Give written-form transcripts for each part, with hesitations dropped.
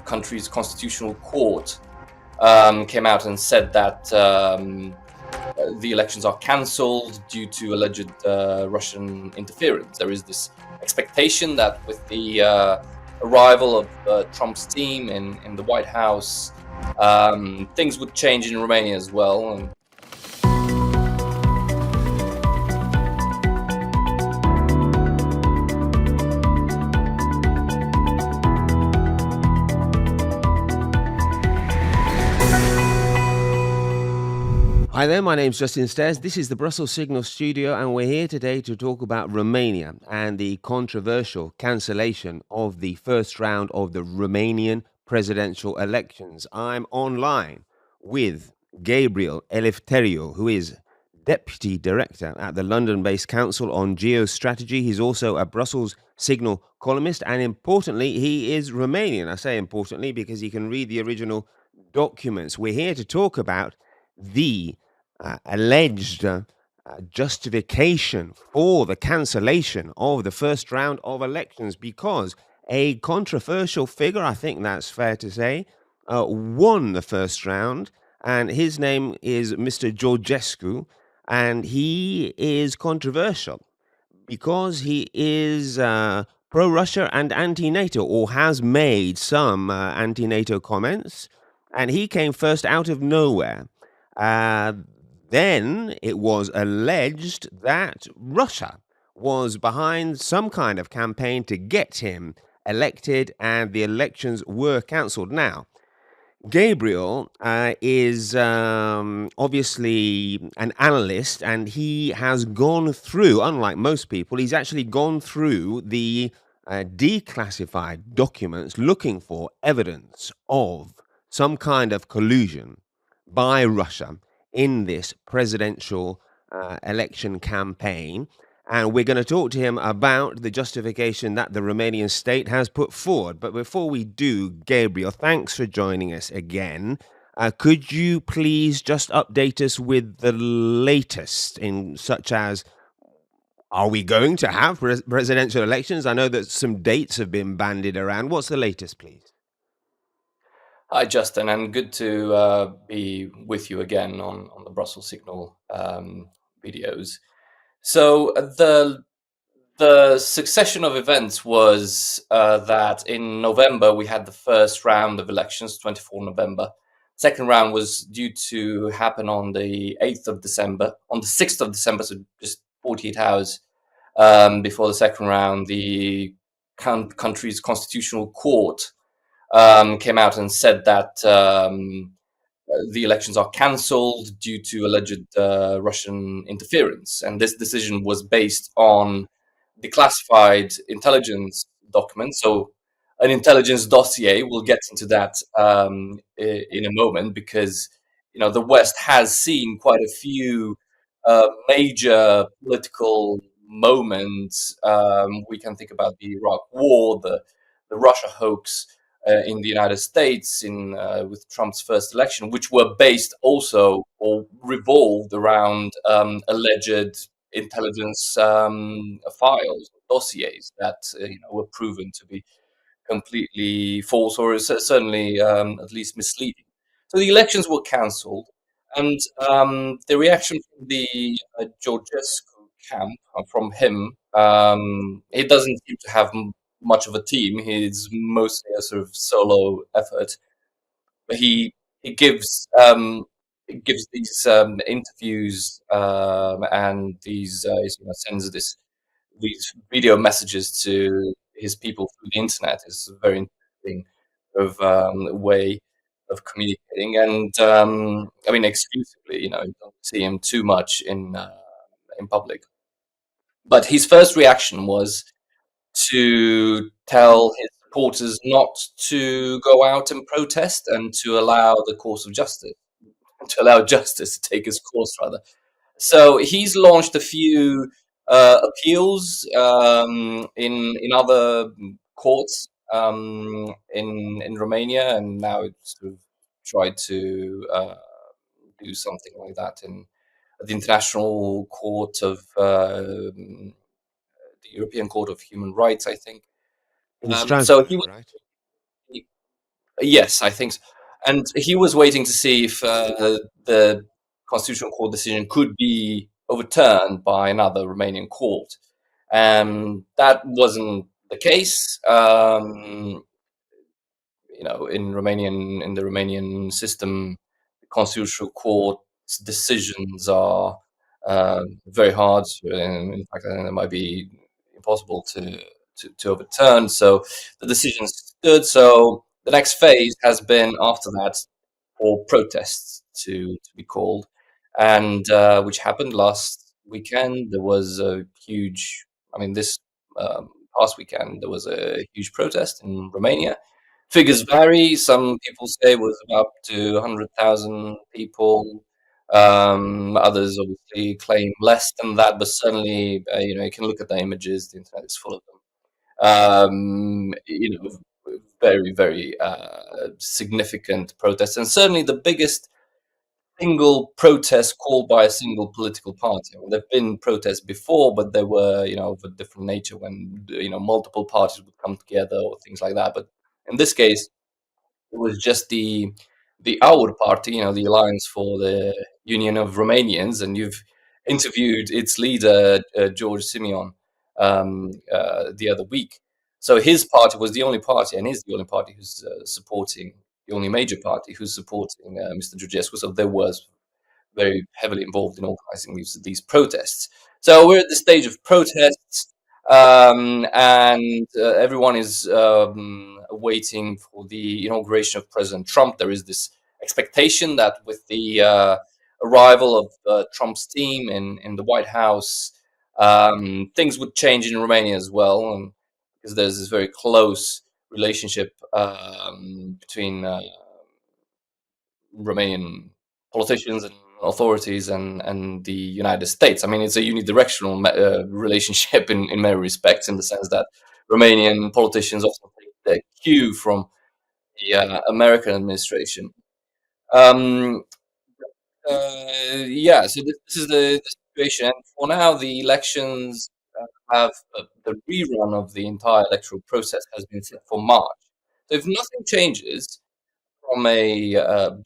country's constitutional court came out and said that the elections are cancelled due to alleged Russian interference. There is this expectation that with the arrival of Trump's team in the White House, things would change in Romania as well. And hi there, my name's Justin Stairs. This is the Brussels Signal Studio, and we're here today to talk about Romania and the controversial cancellation of the first round of the Romanian presidential elections. I'm online with Gabriel Elefteriu, who is Deputy Director at the London-based Council on Geostrategy. He's also a Brussels Signal columnist, and importantly, he is Romanian. I say importantly because he can read the original documents. We're here to talk about the alleged justification for the cancellation of the first round of elections, because a controversial figure, I think that's fair to say, won the first round, and his name is Mr Jesu, and he is controversial because he is pro-Russia and anti-NATO, or has made some anti-NATO comments, and he came first out of nowhere. Then it was alleged that Russia was behind some kind of campaign to get him elected, and the elections were cancelled. Now, Gabriel is obviously an analyst, and he has gone through, unlike most people, he's actually gone through the declassified documents looking for evidence of some kind of collusion by Russia in this presidential election campaign. And we're going to talk to him about the justification that the Romanian state has put forward. But before we do, Gabriel, thanks for joining us again. Could you please just update us with the latest, in such as, are we going to have presidential elections? I know that some dates have been bandied around. What's the latest, please? Hi, Justin, and good to be with you again on the Brussels Signal videos. So the succession of events was that in November we had the first round of elections, 24 November. Second round was due to happen on the 8th of December. On the 6th of December, so just 48 hours before the second round, the country's constitutional court came out and said that the elections are cancelled due to alleged Russian interference. And this decision was based on declassified intelligence documents. So an intelligence dossier, we'll get into that in a moment, because the West has seen quite a few major political moments. We can think about the Iraq War, the Russia hoax in the United States with Trump's first election, which were based also or revolved around alleged intelligence files, dossiers that were proven to be completely false, or certainly at least misleading. So the elections were cancelled, and the reaction from the Georgescu camp, from him, he doesn't seem to have much of a team. He's mostly a sort of solo effort. But he gives these interviews and these sends these video messages to his people through the internet. It's a very interesting sort of way of communicating, and I mean, exclusively, you don't see him too much in public. But his first reaction was to tell his supporters not to go out and protest, and to allow the course of justice, to allow justice to take its course, rather. So he's launched a few appeals in other courts in Romania, and now it's sort of tried to do something like that in the International Court of the European Court of Human Rights, I think. In Strasbourg, so he right? Yes, I think so. And he was waiting to see if the Constitutional Court decision could be overturned by another Romanian court. That wasn't the case. In the Romanian system, the Constitutional Court's decisions are very hard, and in fact, I think they might be impossible to overturn. So the decision stood. So the next phase has been after that for protests to be called, and which happened last weekend. There was a huge, I mean, this past weekend there was a huge protest in Romania. Figures vary. Some people say it was up to 100,000 people. Others obviously claim less than that, but certainly, you can look at the images. The internet is full of them. Very, very significant protests, and certainly the biggest single protest called by a single political party. I mean, there've been protests before, but they were, of a different nature when, multiple parties would come together or things like that. But in this case, it was just the our party, the Alliance for the Union of Romanians, and you've interviewed its leader, George Simeon, the other week. So his party was the only party, and is the only party who's supporting, the only major party who's supporting Mr. Georgescu. So there was very heavily involved in organizing these protests. So we're at the stage of protests, and everyone is waiting for the inauguration of President Trump. There is this expectation that with the arrival of Trump's team in the White House, things would change in Romania as well, and because there's this very close relationship between Romanian politicians and authorities and the United States. I mean, it's a unidirectional relationship in many respects, in the sense that Romanian politicians often take their cue from the American administration. Um, yeah, so this is the situation. And for now, the elections have the rerun of the entire electoral process has been set for March. So if nothing changes, from a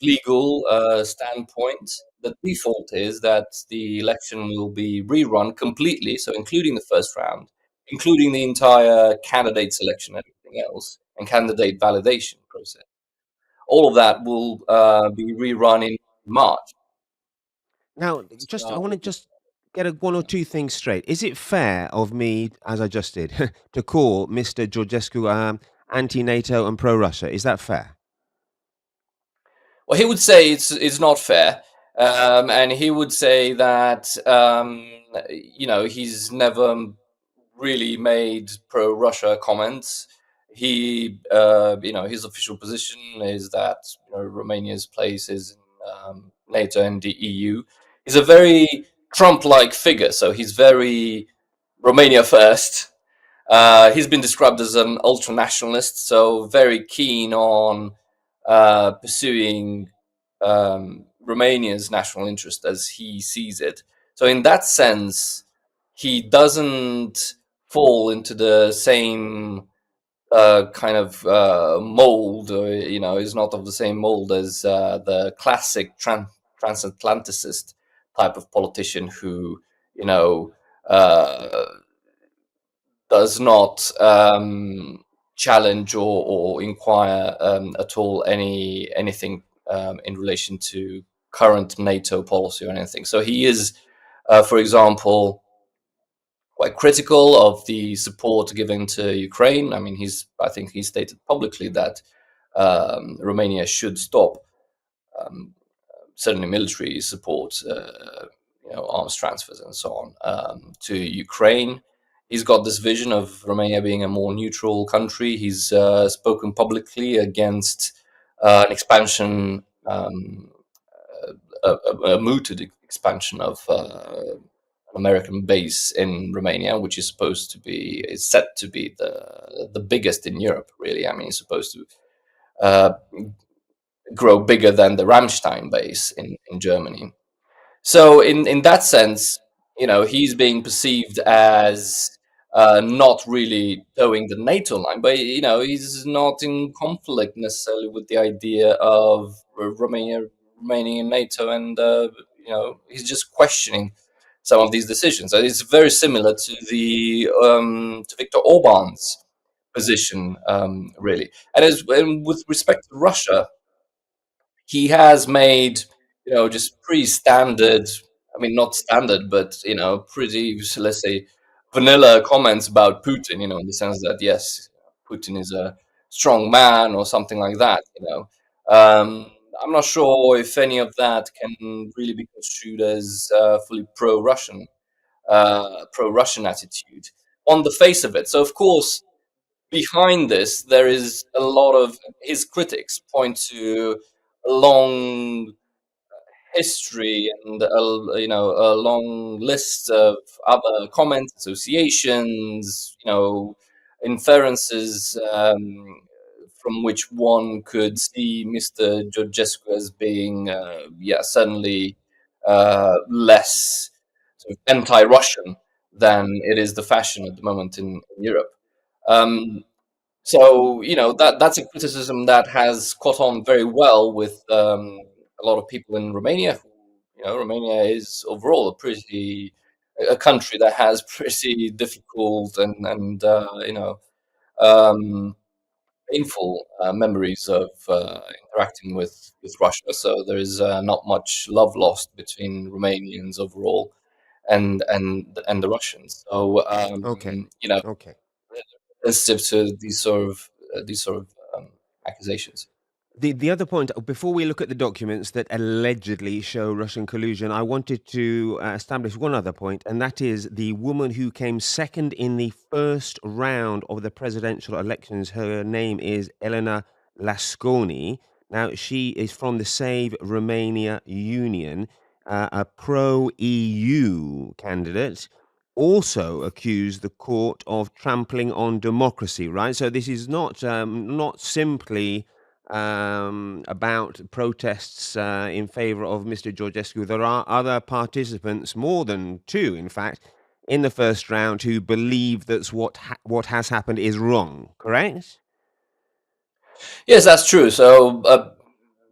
legal standpoint, the default is that the election will be rerun completely, so including the first round, including the entire candidate selection and everything else, and candidate validation process. All of that will be rerun in March. Now, just I want So, to just get one or two things straight. Is it fair of me, as I just did, to call Mr. Georgescu anti-NATO and pro-Russia? Is that fair? well, he would say it's not fair, and he would say that he's never really made pro-Russia comments. His official position is that Romania's place is in NATO and the EU. He's a very Trump-like figure, so he's very Romania first. He's been described as an ultra nationalist, so very keen on pursuing Romania's national interest as he sees it. So, in that sense, he doesn't fall into the same kind of mold, or is not of the same mold as the classic transatlanticist type of politician who you know uh, does not challenge or inquire at all anything in relation to current NATO policy or anything. So he is, for example, quite critical of the support given to Ukraine. I mean, I think he stated publicly that Romania should stop um, certainly military support, arms transfers and so on to Ukraine. He's got this vision of Romania being a more neutral country. He's spoken publicly against an expansion, a mooted expansion of an American base in Romania, which is set to be the biggest in Europe. Really, I mean, it's supposed to uh, grow bigger than the Ramstein base in Germany. So in that sense, he's being perceived as not really towing the NATO line, but he's not in conflict necessarily with the idea of Romania remaining in NATO, and he's just questioning some of these decisions. And it's very similar to the to Viktor Orban's position, really. And with respect to Russia, he has made, just pretty standard, I mean, not standard, but, pretty, so let's say, vanilla comments about Putin, in the sense that, yes, Putin is a strong man or something like that. Um, I'm not sure if any of that can really be construed as fully pro-Russian attitude on the face of it. So, of course, behind this, there is a lot of his critics point to a long history and a long list of other comments, associations, inferences, from which one could see Mr. Georgescu as being, yeah, certainly less sort of anti-Russian than it is the fashion at the moment in Europe. Um, so that's a criticism that has caught on very well with a lot of people in Romania. Romania is overall a country that has pretty difficult and um, painful memories of interacting with Russia. So there is not much love lost between Romanians overall and the Russians. So Okay. Okay. sensitive to these sort of accusations. The other point, before we look at the documents that allegedly show Russian collusion, I wanted to establish one other point, and that is the woman who came second in the first round of the presidential elections. Her name is Elena Lasconi. Now, she is from the Save Romania Union, a pro EU candidate. Also accused the court of trampling on democracy, right? So this is not simply about protests in favor of Mr. Georgescu. There are other participants, more than two, in fact, in the first round who believe that what has happened is wrong. Correct? Yes, that's true. So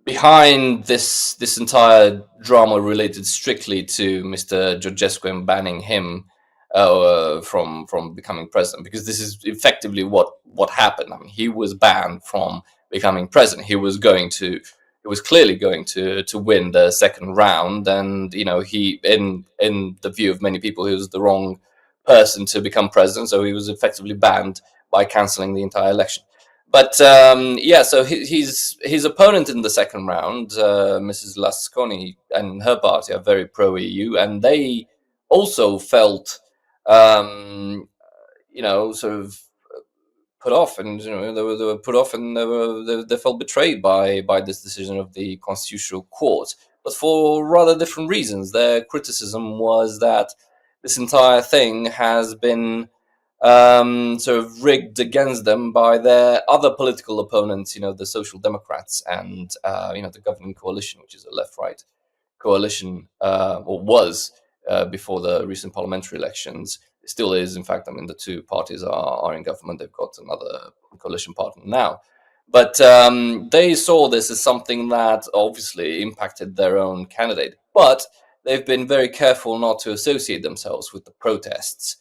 behind this entire drama related strictly to Mr. Georgescu and banning him from becoming president, because this is effectively what happened. I mean, he was banned from becoming president. He was clearly going to win the second round, and he, in the view of many people, he was the wrong person to become president. So he was effectively banned by cancelling the entire election. But yeah, so his opponent in the second round, Mrs. Lasconi, and her party are very pro EU, and they also felt, sort of put off, and they were put off, and they felt betrayed by this decision of the Constitutional Court, but for rather different reasons. Their criticism was that this entire thing has been sort of rigged against them by their other political opponents, the Social Democrats and the governing coalition, which is a left-right coalition, or was before the recent parliamentary elections. It still is. In fact, I mean, the two parties are in government. They've got another coalition partner now. But they saw this as something that obviously impacted their own candidate. But they've been very careful not to associate themselves with the protests,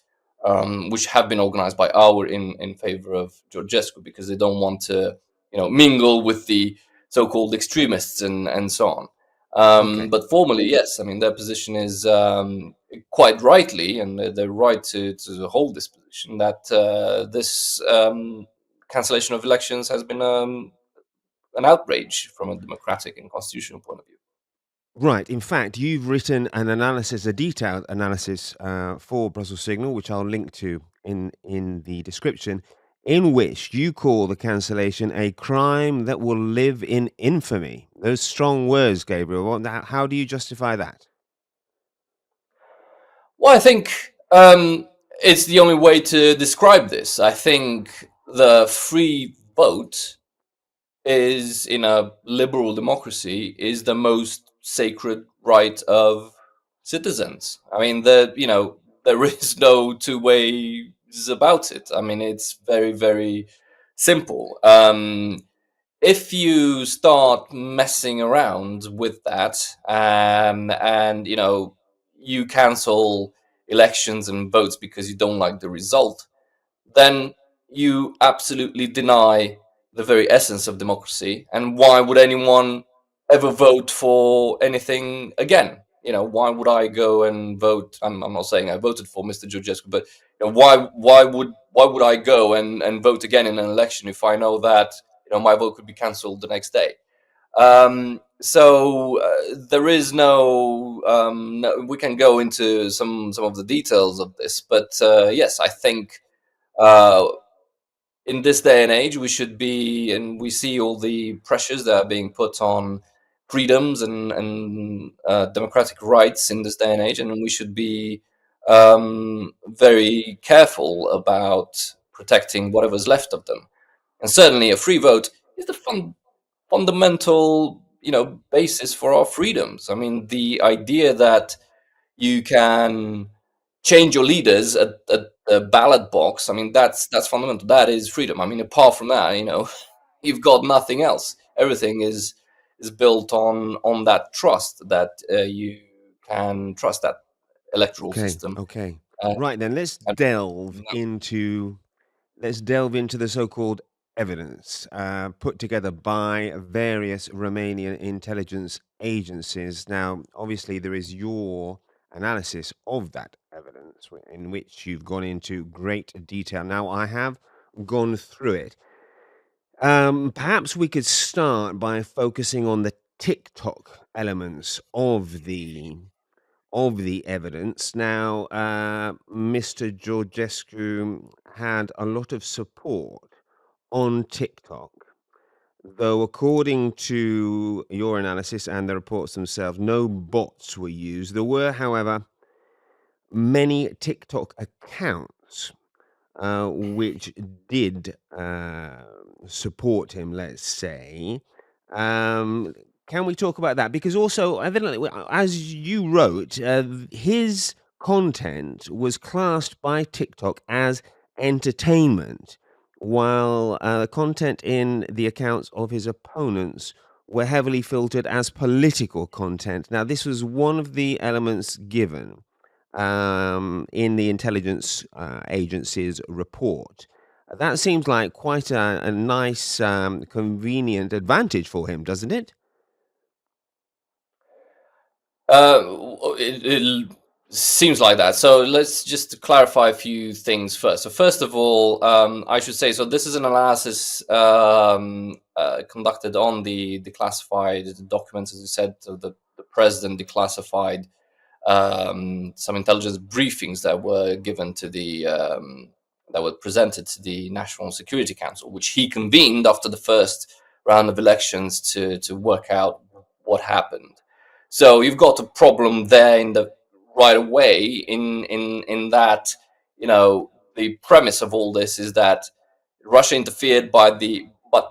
which have been organized by our in favor of Georgescu, because they don't want to, mingle with the so-called extremists and so on. Okay. But formally, yes, I mean, their position is quite rightly, and they're right to hold this position, that this cancellation of elections has been an outrage from a democratic and constitutional point of view. Right. In fact, you've written an analysis, a detailed analysis for Brussels Signal, which I'll link to in the description, in which you call the cancellation a crime that will live in infamy. Those strong words, Gabriel. How do you justify that? Well, I think it's the only way to describe this. I think the free vote is, in a liberal democracy, is the most sacred right of citizens. I mean, there is no two-way about it. I mean, it's very, very simple. If you start messing around with that, and you cancel elections and votes because you don't like the result, then you absolutely deny the very essence of democracy. And why would anyone ever vote for anything again? Why would I go and vote? I'm not saying I voted for Mr. Jesu, but why would I go and vote again in an election if I know that my vote could be cancelled the next day? There is we can go into some of the details of this, but yes, I think uh, in this day and age, we should be, and we see all the pressures that are being put on freedoms and democratic rights in this day and age, and we should be very careful about protecting whatever's left of them. And certainly, a free vote is the fundamental, basis for our freedoms. I mean, the idea that you can change your leaders at the ballot box. I mean, that's fundamental. That is freedom. I mean, apart from that, you've got nothing else. Everything is built on that trust that you can trust that electoral Okay, system. okay. Uh, Right then, and let's delve into the so-called evidence put together by various Romanian intelligence agencies. Now, obviously, there is your analysis of that evidence in which you've gone into great detail. Now, I have gone through it. Perhaps we could start by focusing on the TikTok elements of the evidence. Now, Mr. Georgescu had a lot of support on TikTok, though, according to your analysis and the reports themselves, no bots were used. There were, however, many TikTok accounts which did support him, let's say. Um, can we talk about that? Because also, evidently, as you wrote, his content was classed by TikTok as entertainment, while content in the accounts of his opponents were heavily filtered as political content. Now, this was one of the elements given in the intelligence agency's report. That seems like quite a nice, convenient advantage for him, doesn't it? it seems like that. So let's just clarify a few things first. So first of all, I should say, so this is an analysis conducted on the declassified documents, as you said. So the president declassified some intelligence briefings that were given to that were presented to the National Security Council, which he convened after the first round of elections to work out what happened. So you've got a problem there in the right away. In that, the premise of all this is that Russia interfered but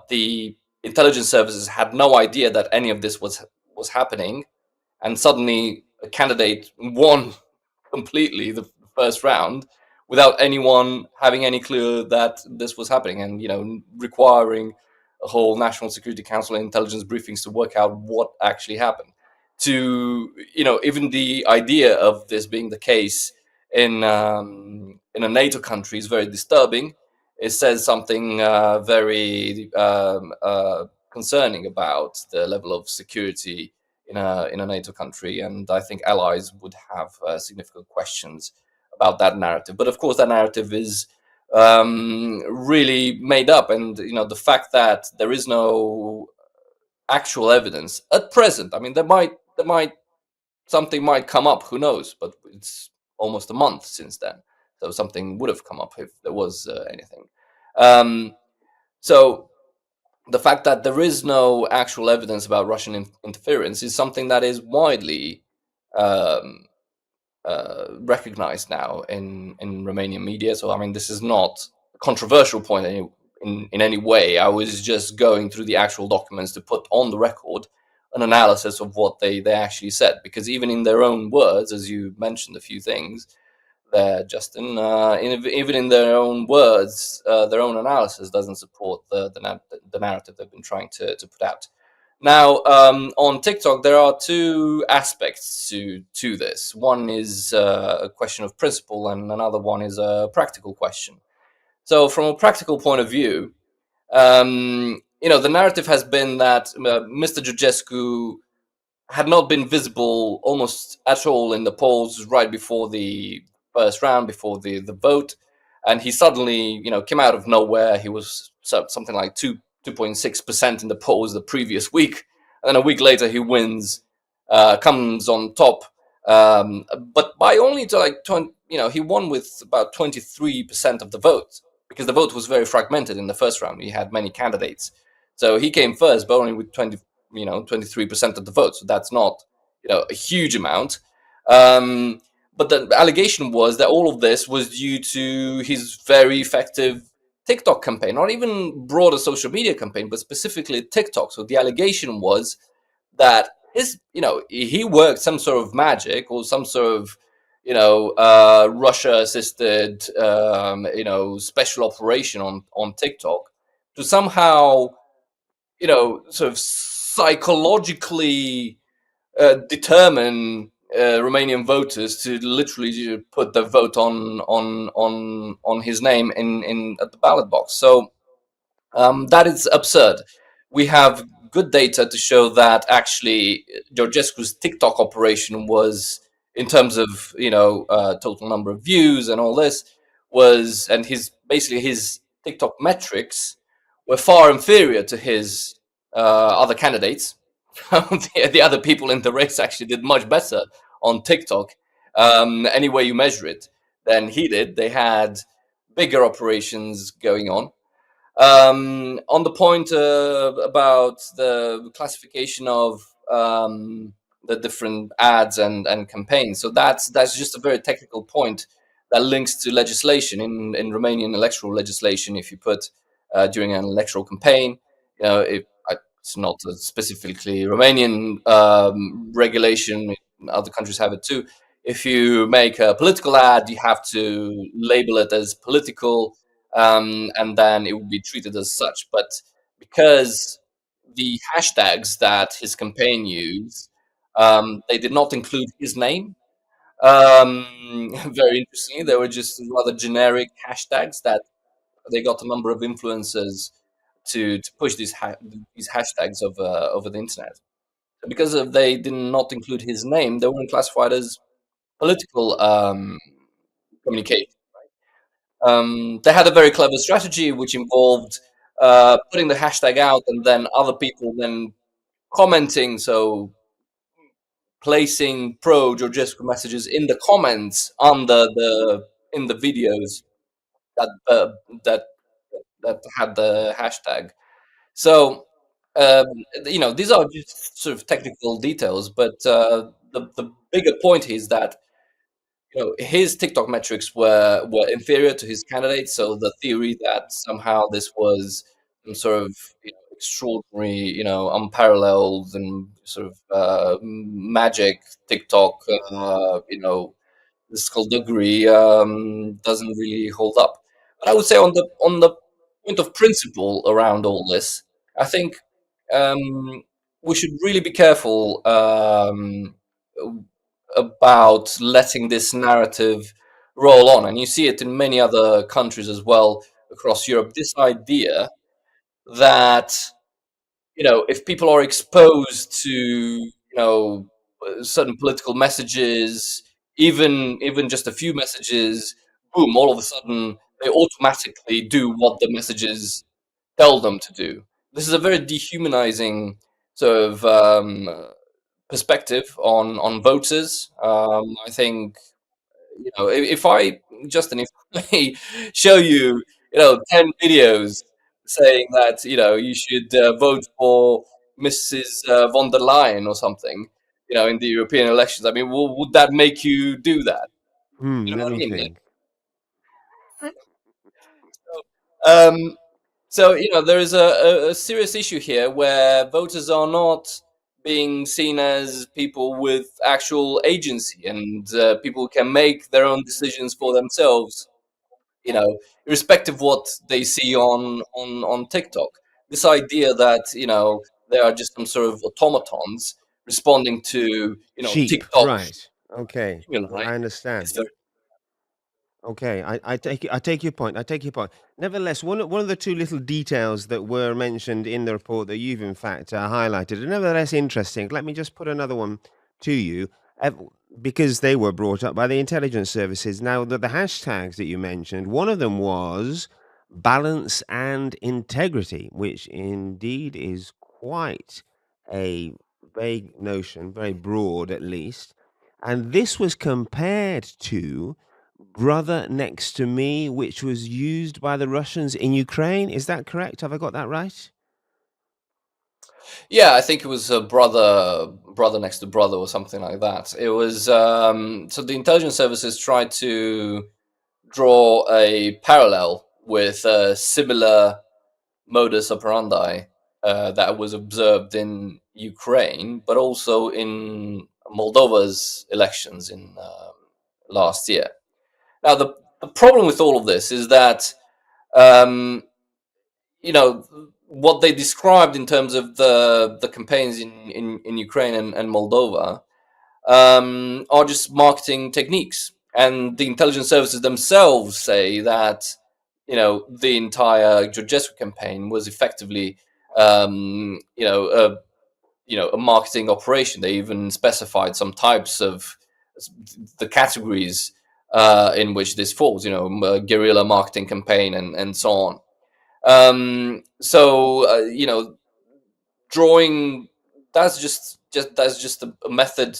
the intelligence services had no idea that any of this was happening, and suddenly a candidate won completely the first round without anyone having any clue that this was happening, and requiring a whole National Security Council and intelligence briefings to work out what actually happened. To even the idea of this being the case in a NATO country is very disturbing. It says something very concerning about the level of security in a NATO country, and I think allies would have significant questions about that narrative. But of course, that narrative is really made up, and the fact that there is no actual evidence at present. I mean, there might something might come up. Who knows? But it's almost a month since then, so something would have come up if there was anything. Um, so the fact that there is no actual evidence about Russian interference is something that is widely um, recognized now in Romanian media. So I mean, this is not a controversial point in any way. I was just going through the actual documents to put on the record an analysis of what they actually said, because even in their own words, as you mentioned a few things, there, Justin. Even in their own words, their own analysis doesn't support the narrative they've been trying to put out. Now, on TikTok, there are two aspects to this. One is a question of principle, and another one is a practical question. So, from a practical point of view, the narrative has been that Mr. Georgescu had not been visible almost at all in the polls right before the first round, before the vote, and he suddenly, came out of nowhere. He was something like 2.6% in the polls the previous week, and then a week later he wins, comes on top, but by only to like 20, he won with about 23% of the vote, because the vote was very fragmented in the first round. He had many candidates, so he came first, but only with 23% of the vote. So that's not, a huge amount. But the allegation was that all of this was due to his very effective TikTok campaign, not even broader social media campaign, but specifically TikTok. So the allegation was that he worked some sort of magic or some sort of, Russia assisted, special operation on TikTok to somehow, sort of psychologically determine Romanian voters to literally put their vote on his name in at the ballot box. So that is absurd. We have good data to show that actually Georgescu's TikTok operation was, in terms of total number of views and all this, was, and his TikTok metrics were far inferior to his other candidates. The other people in the race actually did much better on TikTok, any way you measure it, than he did. They had bigger operations going on the point about the classification of the different ads and campaigns, so that's just a very technical point that links to legislation in Romanian electoral legislation. If you put during an electoral campaign, it's not a specifically Romanian regulation. Other countries have it too. If you make a political ad, you have to label it as political, and then it would be treated as such. But because the hashtags that his campaign used, they did not include his name. Very interestingly, they were just rather generic hashtags that they got a number of influencers to push these hashtags over the internet. So because of they did not include his name, they weren't classified as political communication. They had a very clever strategy, which involved putting the hashtag out and then other people then commenting. So placing pro Georgescu messages in the comments under the in the videos that that that had the hashtag. So these are just sort of technical details, but the bigger point is that his TikTok metrics were inferior to his candidates. So the theory that somehow this was some sort of extraordinary, unparalleled and sort of magic TikTok, skullduggery, doesn't really hold up. But I would say on the point of principle around all this, I think we should really be careful about letting this narrative roll on. And you see it in many other countries as well across Europe. This idea that if people are exposed to certain political messages, even just a few messages, boom, all of a sudden they automatically do what the messages tell them to do. This is a very dehumanizing sort of perspective on voters. I think if I, Justin, if I show you 10 videos saying that you should vote for Mrs. Von der Leyen or something, in the European elections, I mean, would that make you do that? You know Let what I me mean? Like, think. um, so there is a serious issue here where voters are not being seen as people with actual agency, and people who can make their own decisions for themselves, irrespective of what they see on TikTok. This idea that they are just some sort of automatons responding to Sheep, TikTok right? Okay, stimuli I is understand. very. Okay, I take your point. I take your point. Nevertheless, one of the two little details that were mentioned in the report that you've in fact highlighted are nevertheless interesting. Let me just put another one to you, uh, because they were brought up by the intelligence services. Now, the hashtags that you mentioned, one of them was balance and integrity, which indeed is quite a vague notion, very broad at least. And this was compared to brother next to me, which was used by the Russians in Ukraine. Is that correct? Have I got that right? Yeah, I think it was a brother next to brother or something like that. It was so the intelligence services tried to draw a parallel with a similar modus operandi that was observed in Ukraine, but also in Moldova's elections in last year. Now, the problem with all of this is that um, what they described in terms of the campaigns in Ukraine and Moldova are just marketing techniques, and the intelligence services themselves say that the entire Georgescu campaign was effectively um, you know a a marketing operation. They even specified some types of the categories in which this falls. Guerrilla marketing campaign and so on. So drawing that's just a method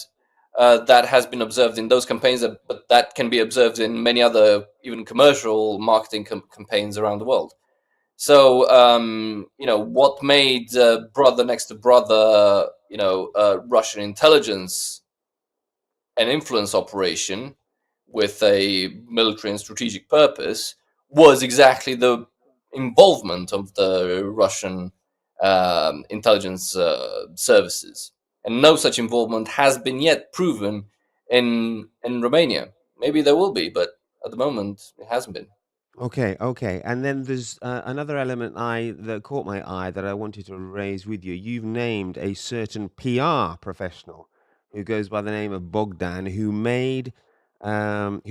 that has been observed in those campaigns, but that can be observed in many other even commercial marketing campaigns around the world. So what made brother next to brother, Russian intelligence an influence operation with a military and strategic purpose was exactly the involvement of the Russian intelligence services, and no such involvement has been yet proven in Romania. Maybe there will be, but at the moment it hasn't been. Okay, okay. And then there's another element that caught my eye that I wanted to raise with you. You've named a certain PR professional who goes by the name of Bogdan, who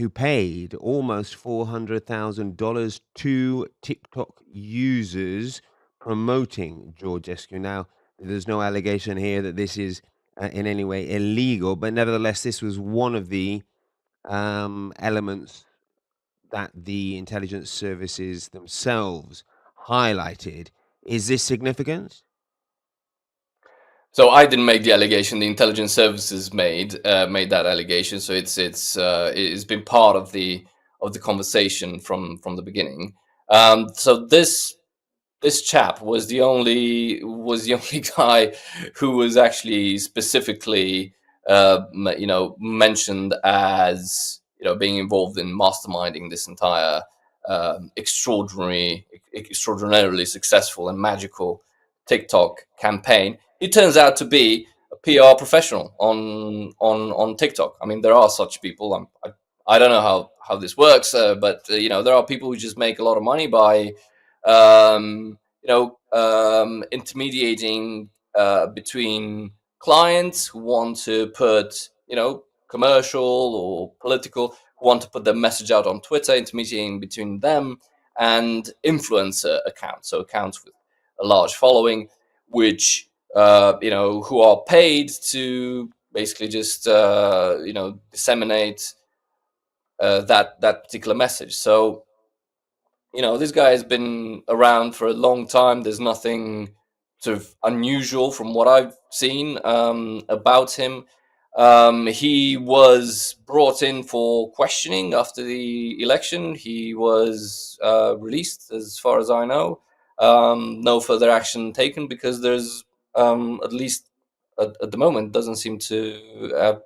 paid almost $400,000 to TikTok users promoting Georgescu. Now, there's no allegation here that this is in any way illegal, but nevertheless, this was one of the elements that the intelligence services themselves highlighted. Is this significant? So I didn't make the allegation. The intelligence services made that allegation. So it's been part of the conversation from the beginning. So this chap was the only guy who was actually specifically mentioned as being involved in masterminding this entire extraordinarily successful and magical TikTok campaign. He turns out to be a PR professional on TikTok. I mean, there are such people. I don't know how this works, but there are people who just make a lot of money by intermediating between clients who want to put, commercial or political, who want to put their message out on Twitter, intermediating between them and influencer accounts, so accounts with a large following, which who are paid to basically just disseminate that particular message. So this guy has been around for a long time. There's nothing sort of unusual from what I've seen about him. He was brought in for questioning after the election. He was released, as far as I know. No further action taken because there's at least at the moment doesn't seem to there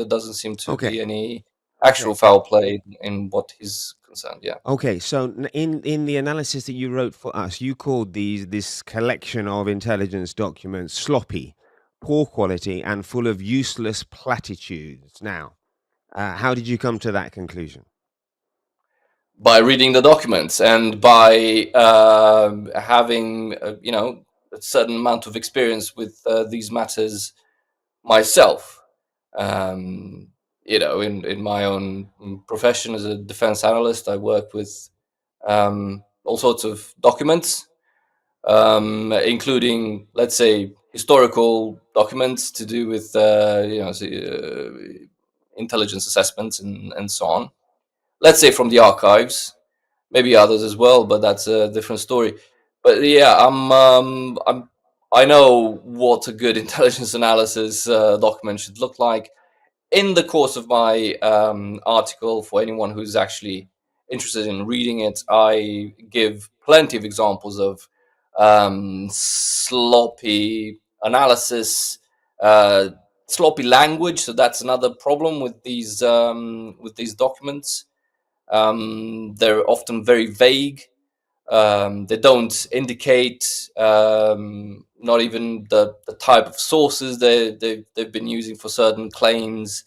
doesn't seem to Okay, be any okay, actual foul play in what he's concerned. Yeah. okay. So in the analysis that you wrote for us, you called this collection of intelligence documents sloppy. poor quality and full of useless platitudes. Now, how did you come to that conclusion? By reading the documents and by having a certain amount of experience with these matters myself. Um, in my own profession as a defense analyst, I work with all sorts of documents, including, let's say, historical documents to do with intelligence assessments and so on. Let's say from the archives, maybe others as well, but that's a different story. But yeah, I know what a good intelligence analysis document should look like. In the course of my article, for anyone who's actually interested in reading it, I give plenty of examples of sloppy analysis, uh, sloppy language. So that's another problem with these documents. They're often very vague. They don't indicate not even the type of sources they've been using for certain claims.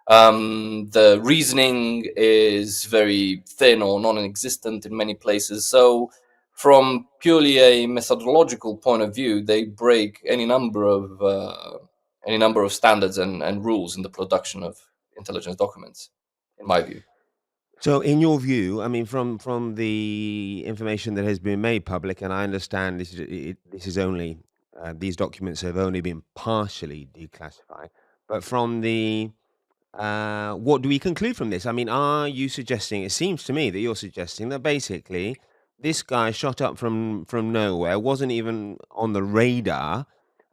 The reasoning is very thin or non-existent in many places. So, from purely a methodological point of view, they break any number of standards and rules in the production of intelligence documents, in my view. So, in your view, I mean, from the information that has been made public, and I understand this is only these documents have only been partially declassified, but from the what do we conclude from this? I mean, are you suggesting? It seems to me that you're suggesting that basically this guy shot up from nowhere, wasn't even on the radar.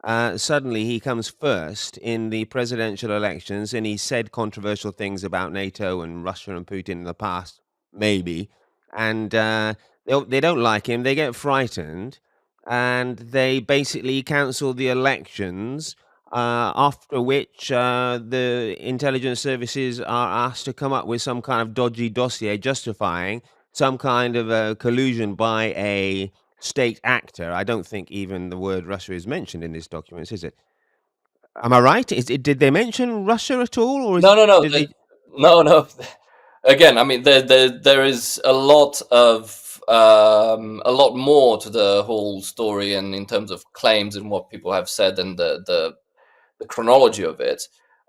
Suddenly, he comes first in the presidential elections, and he said controversial things about NATO and Russia and Putin in the past, maybe. And they don't like him. They get frightened, and they basically cancel the elections, after which the intelligence services are asked to come up with some kind of dodgy dossier justifying some kind of collusion by a state actor. I don't think even the word Russia is mentioned in this document, is it? Am I right? Did they mention Russia at all, or No, no, no, did they? no, no. Again, I mean, there is a lot more to the whole story, and in terms of claims and what people have said, and the chronology of it.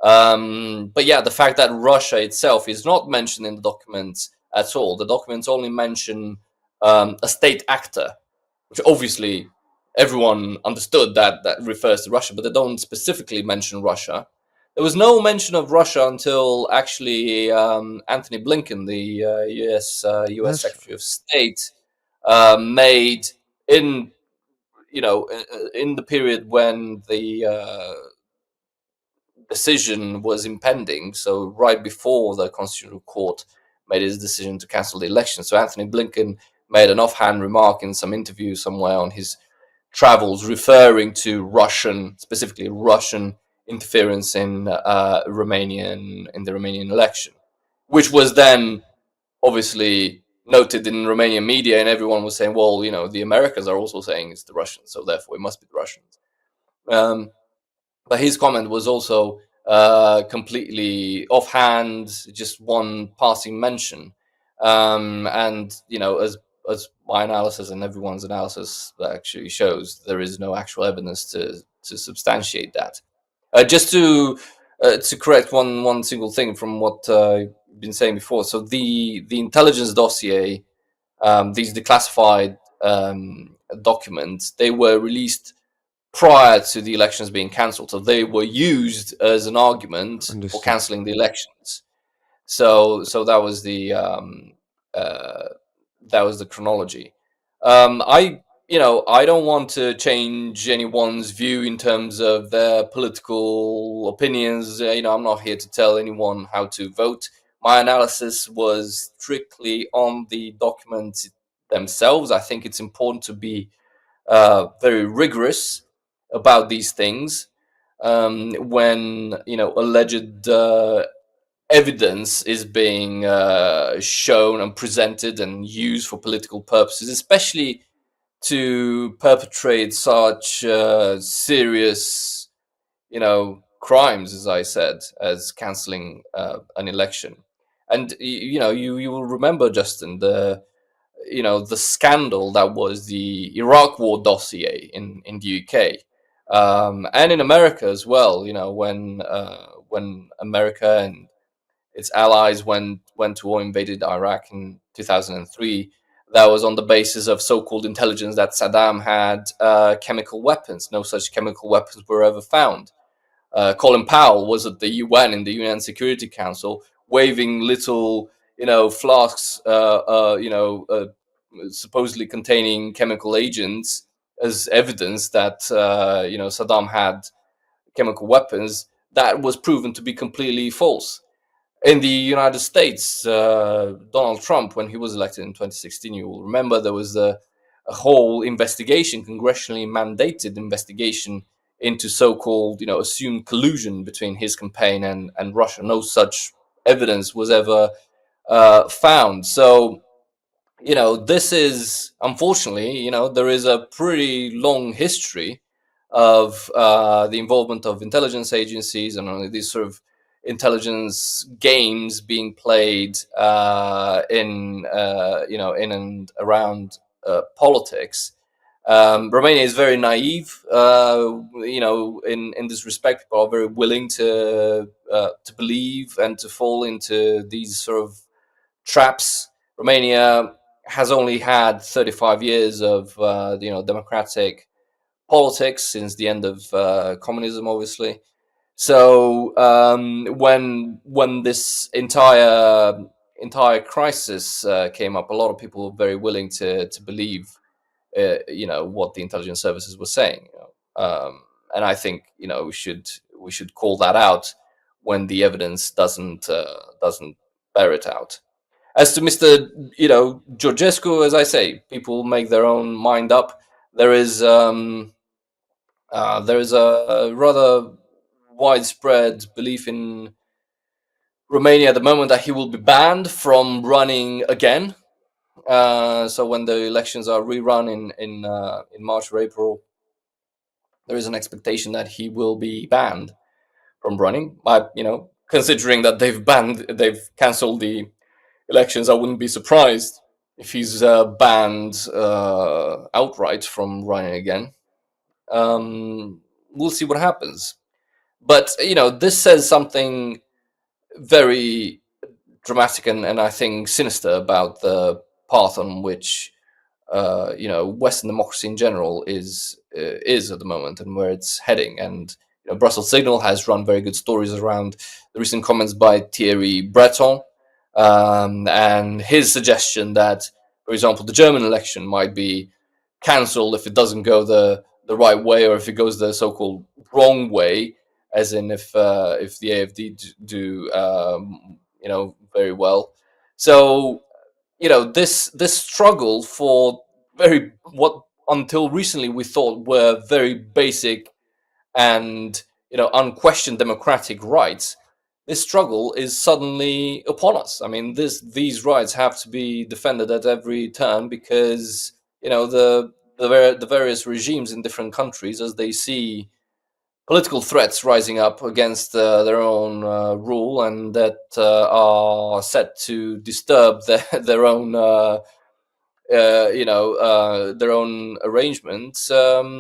But yeah, the fact that Russia itself is not mentioned in the documents at all. The documents only mention a state actor, which obviously everyone understood that refers to Russia, but they don't specifically mention Russia. There was no mention of Russia until actually Anthony Blinken, the U.S. That's Secretary of State, made in in the period when the decision was impending. So right before the Constitutional Court made his decision to cancel the election, so Anthony Blinken made an offhand remark in some interview somewhere on his travels, referring to specifically Russian interference in in the Romanian election, which was then obviously noted in Romanian media, and everyone was saying, "Well, the Americans are also saying it's the Russians, so therefore it must be the Russians." Um, but his comment was also completely offhand, just one passing mention. And as my analysis and everyone's analysis actually shows, there is no actual evidence to substantiate that. Just to correct one single thing from what you've been saying before. So the intelligence dossier, these declassified documents, they were released prior to the elections being cancelled. So they were used as an argument for understood. cancelling the elections. So uh, that was the chronology. I don't want to change anyone's view in terms of their political opinions. I'm not here to tell anyone how to vote. My analysis was strictly on the documents themselves. I think it's important to be very rigorous about these things when alleged evidence is being shown and presented and used for political purposes, especially to perpetrate such serious crimes, as I said, as cancelling an election. And you will remember, Justin, the scandal that was the Iraq War dossier in the UK, and in America as well. When America and its allies went to war, invaded Iraq in 2003. That was on the basis of so-called intelligence that Saddam had chemical weapons. No such chemical weapons were ever found. Colin Powell was at the UN, in the UN Security Council, waving little, flasks, supposedly containing chemical agents as evidence that Saddam had chemical weapons. That was proven to be completely false. In the United States, Donald Trump, when he was elected in 2016, you will remember there was a whole investigation, congressionally mandated investigation into so-called, assumed collusion between his campaign and Russia. No such evidence was ever found. So, this is, unfortunately, there is a pretty long history of the involvement of intelligence agencies and only these sort of intelligence games being played in and around politics. Romania is very naive, in this respect. People are very willing to believe and to fall into these sort of traps. Romania has only had 35 years of democratic politics since the end of communism, obviously. So when this entire crisis came up, a lot of people were very willing to believe, what the intelligence services were saying. And I think we should call that out when the evidence doesn't bear it out. As to Mr. Georgescu, as I say, people make their own mind up. There is a rather widespread belief in Romania at the moment that he will be banned from running again. So when the elections are rerun in March or April, there is an expectation that he will be banned from running. Considering that they've cancelled the elections, I wouldn't be surprised if he's banned outright from running again. We'll see what happens. But this says something very dramatic and I think sinister about the path on which Western democracy in general is at the moment and where it's heading. And Brussels Signal has run very good stories around the recent comments by Thierry Breton, and his suggestion that, for example, the German election might be cancelled if it doesn't go the right way, or if it goes the so-called wrong way, as in if the AfD do very well. So this struggle for very what until recently we thought were very basic and unquestioned democratic rights. This struggle is suddenly upon us. I mean, these rights have to be defended at every turn, because the various regimes in different countries, as they see political threats rising up against their own rule, and that are set to disturb their own their own arrangements.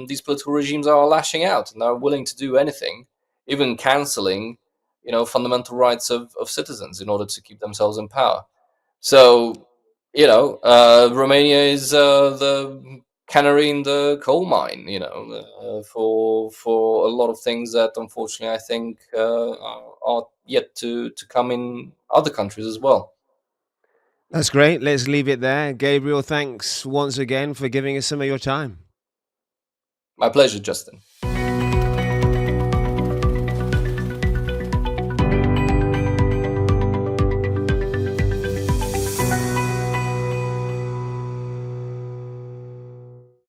These political regimes are lashing out and are willing to do anything, even cancelling fundamental rights of citizens in order to keep themselves in power. So Romania is the canary in the coal mine, for a lot of things that unfortunately I think are yet to come in other countries as well. That's great. Let's leave it there. Gabriel, thanks once again for giving us some of your time. My pleasure, Justin.